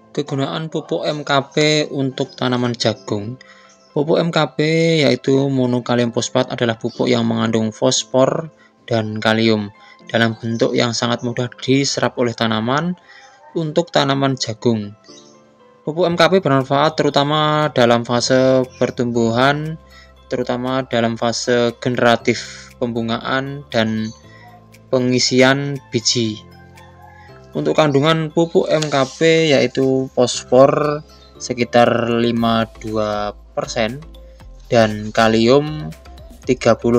Kegunaan pupuk MKP untuk tanaman jagung. Pupuk MKP yaitu monokalium fosfat adalah pupuk yang mengandung fosfor dan kalium dalam bentuk yang sangat mudah diserap oleh tanaman untuk tanaman jagung. Pupuk MKP bermanfaat terutama dalam fase pertumbuhan, terutama dalam fase generatif, pembungaan, dan pengisian biji. Untuk kandungan pupuk MKP yaitu fosfor sekitar 52% dan kalium 34%.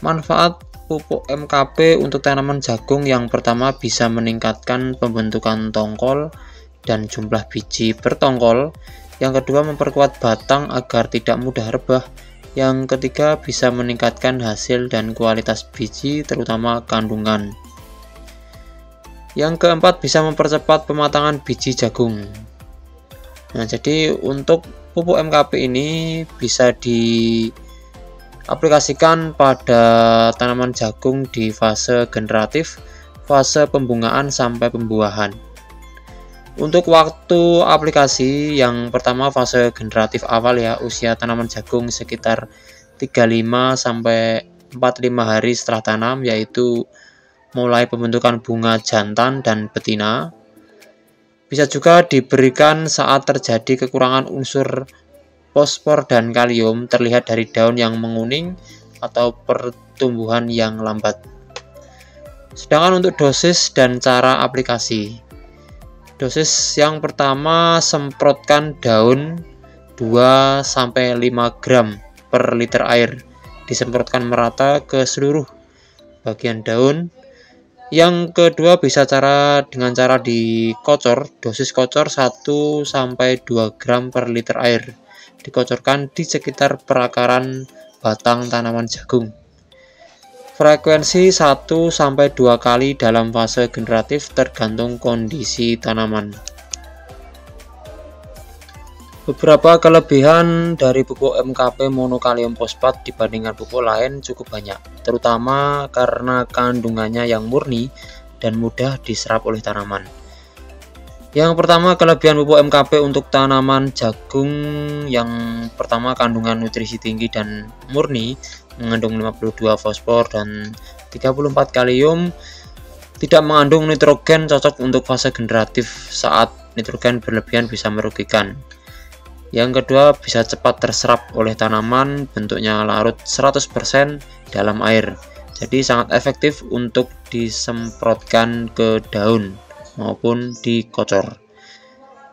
Manfaat pupuk MKP untuk tanaman jagung yang pertama bisa meningkatkan pembentukan tongkol dan jumlah biji bertongkol. Yang kedua memperkuat batang agar tidak mudah rebah. Yang ketiga bisa meningkatkan hasil dan kualitas biji terutama kandungan. Yang keempat bisa mempercepat pematangan biji jagung. Nah, jadi untuk pupuk MKP ini bisa diaplikasikan pada tanaman jagung di fase generatif, fase pembungaan sampai pembuahan. Untuk waktu aplikasi yang pertama fase generatif awal ya, usia tanaman jagung sekitar 35 sampai 45 hari setelah tanam, yaitu mulai pembentukan bunga jantan dan betina. Bisa juga diberikan saat terjadi kekurangan unsur fosfor dan kalium terlihat dari daun yang menguning atau pertumbuhan yang lambat. Sedangkan untuk dosis dan cara aplikasi. Dosis yang pertama semprotkan daun 2-5 gram per liter air. Disemprotkan merata ke seluruh bagian daun. Yang kedua bisa dengan cara dikocor, dosis kocor 1-2 gram per liter air. Dikocorkan di sekitar perakaran batang tanaman jagung. Frekuensi 1-2 kali dalam fase generatif tergantung kondisi tanaman. Beberapa kelebihan dari pupuk MKP monokalium fosfat dibandingkan pupuk lain cukup banyak, terutama karena kandungannya yang murni dan mudah diserap oleh tanaman. Yang pertama, kelebihan pupuk MKP untuk tanaman jagung. Yang pertama, kandungan nutrisi tinggi dan murni, mengandung 52 fosfor dan 34 kalium, tidak mengandung nitrogen, cocok untuk fase generatif saat nitrogen berlebihan bisa merugikan. Yang kedua, bisa cepat terserap oleh tanaman, bentuknya larut 100% dalam air. Jadi sangat efektif untuk disemprotkan ke daun maupun dikocor.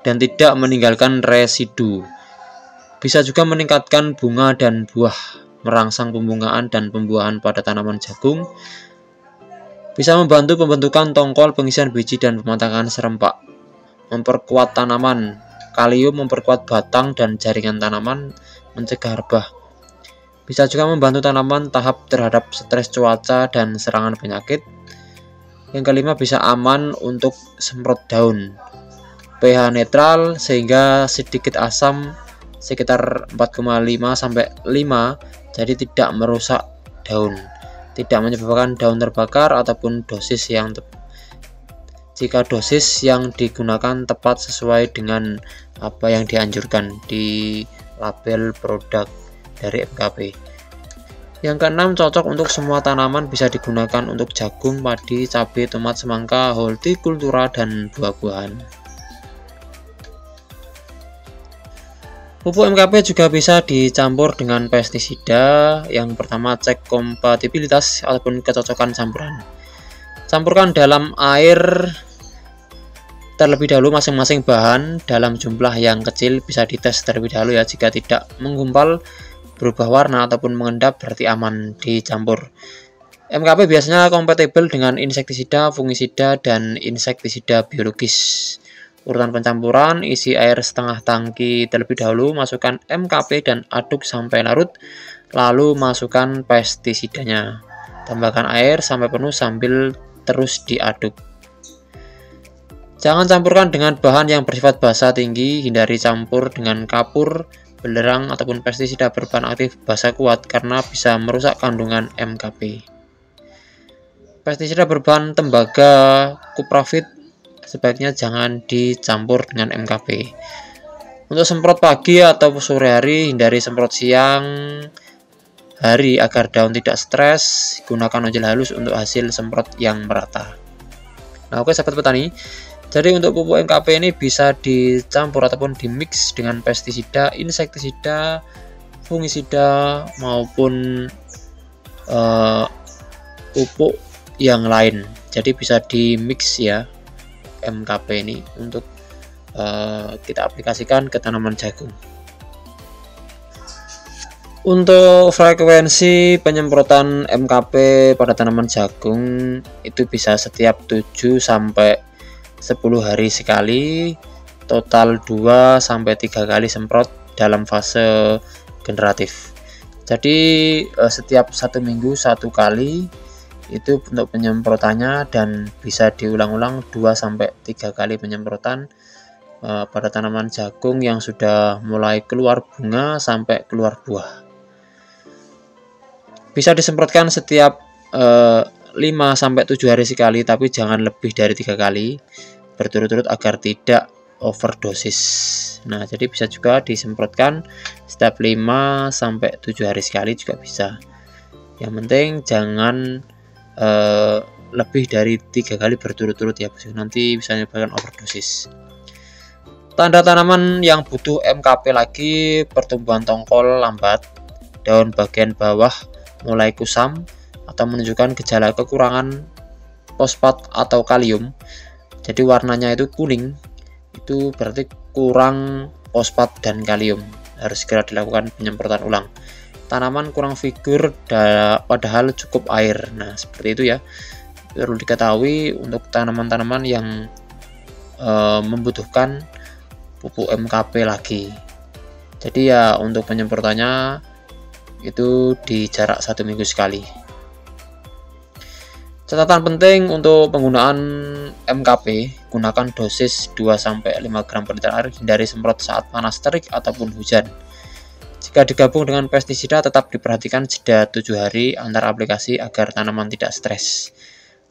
Dan tidak meninggalkan residu. Bisa juga meningkatkan bunga dan buah, merangsang pembungaan dan pembuahan pada tanaman jagung. Bisa membantu pembentukan tongkol, pengisian biji, dan pematangan serempak. Memperkuat tanaman. Kalium memperkuat batang dan jaringan tanaman, mencegah rebah. Bisa juga membantu tanaman tahap terhadap stres cuaca dan serangan penyakit. Yang kelima, bisa aman untuk semprot daun. pH netral sehingga sedikit asam sekitar 4,5-5, jadi tidak merusak daun, tidak menyebabkan daun terbakar ataupun jika dosis yang digunakan tepat sesuai dengan apa yang dianjurkan di label produk dari MKP. Yang keenam, cocok untuk semua tanaman, bisa digunakan untuk jagung, padi, cabai, tomat, semangka, hortikultura, dan buah-buahan. Pupuk MKP juga bisa dicampur dengan pestisida. Yang pertama, cek kompatibilitas ataupun kecocokan campuran. Campurkan dalam air terlebih dahulu masing-masing bahan dalam jumlah yang kecil, bisa dites terlebih dahulu ya. Jika tidak menggumpal, berubah warna ataupun mengendap, berarti aman dicampur. MKP biasanya kompatibel dengan insektisida, fungisida, dan insektisida biologis. Urutan pencampuran: isi air setengah tangki terlebih dahulu, masukkan MKP dan aduk sampai larut, lalu masukkan pestisidanya. Tambahkan air sampai penuh sambil terus diaduk. Jangan campurkan dengan bahan yang bersifat basa tinggi, hindari campur dengan kapur, belerang, ataupun pestisida berbahan aktif basa kuat karena bisa merusak kandungan MKP. Pestisida berbahan tembaga, kuprafit, sebaiknya jangan dicampur dengan MKP. Untuk semprot pagi atau sore hari, hindari semprot siang hari agar daun tidak stres. Gunakan nozzle halus untuk hasil semprot yang merata. Nah, oke sahabat petani, jadi untuk pupuk MKP ini bisa dicampur ataupun dimix dengan pestisida, insektisida, fungisida maupun pupuk yang lain. Jadi bisa dimix ya MKP ini untuk kita aplikasikan ke tanaman jagung. Untuk frekuensi penyemprotan MKP pada tanaman jagung itu bisa setiap 7 sampai 10 hari sekali, total 2 sampai 3 kali semprot dalam fase generatif. Jadi setiap 1 minggu 1 kali itu untuk penyemprotannya, dan bisa diulang-ulang 2 sampai 3 kali penyemprotan pada tanaman jagung yang sudah mulai keluar bunga sampai keluar buah. Bisa disemprotkan setiap 5 sampai 7 hari sekali, tapi jangan lebih dari 3 kali berturut-turut agar tidak overdosis. Nah, jadi bisa juga disemprotkan setiap 5 sampai 7 hari sekali juga bisa. Yang penting jangan lebih dari 3 kali berturut-turut ya, nanti bisa menyebabkan overdosis. Tanda tanaman yang butuh MKP lagi: pertumbuhan tongkol lambat, daun bagian bawah mulai kusam atau menunjukkan gejala kekurangan fosfat atau kalium. Jadi warnanya itu kuning, itu berarti kurang fosfat dan kalium, harus segera dilakukan penyemprotan ulang. Tanaman kurang figur padahal cukup air. Nah, seperti itu ya. Perlu diketahui untuk tanaman-tanaman yang membutuhkan pupuk MKP lagi. Jadi ya untuk penyemprotannya itu di jarak 1 minggu sekali. Catatan penting untuk penggunaan MKP, gunakan dosis 2-5 gram per liter air, hindari semprot saat panas terik ataupun hujan. Jika digabung dengan pestisida, tetap diperhatikan jeda 7 hari antar aplikasi agar tanaman tidak stres.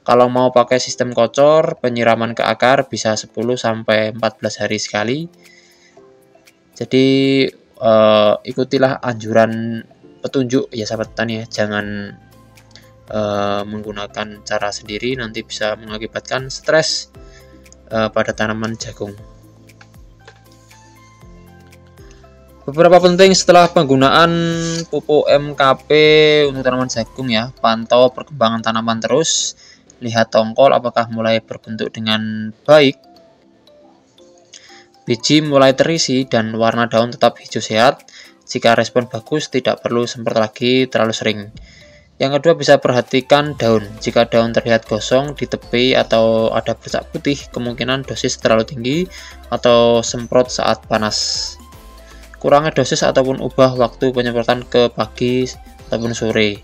Kalau mau pakai sistem kocor, penyiraman ke akar bisa 10-14 hari sekali. Jadi ikutilah anjuran petunjuk ya sahabat petani ya, jangan menggunakan cara sendiri, nanti bisa mengakibatkan stres pada tanaman jagung. Beberapa penting setelah penggunaan pupuk MKP untuk tanaman jagung ya: pantau perkembangan tanaman terus, lihat tongkol apakah mulai berbentuk dengan baik, biji mulai terisi, dan warna daun tetap hijau sehat. Jika respon bagus, tidak perlu semprot lagi terlalu sering. Yang kedua, bisa perhatikan daun. Jika daun terlihat gosong di tepi atau ada bercak putih, kemungkinan dosis terlalu tinggi atau semprot saat panas. Kurangi dosis ataupun ubah waktu penyemprotan ke pagi ataupun sore.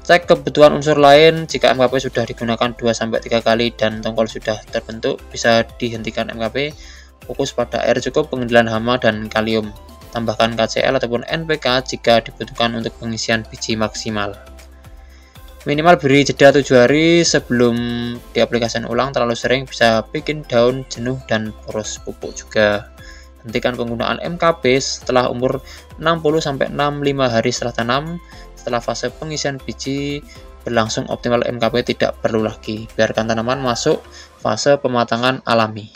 Cek kebutuhan unsur lain. Jika MKP sudah digunakan 2-3 kali dan tongkol sudah terbentuk, bisa dihentikan MKP. Fokus pada air cukup, pengendalian hama, dan kalium. Tambahkan KCL ataupun NPK jika dibutuhkan untuk pengisian biji maksimal. Minimal beri jeda 7 hari sebelum diaplikasikan ulang. Terlalu sering bisa bikin daun jenuh dan boros pupuk juga. Hentikan penggunaan MKP setelah umur 60-65 hari setelah tanam. Setelah fase pengisian biji berlangsung optimal, MKP tidak perlu lagi. Biarkan tanaman masuk fase pematangan alami.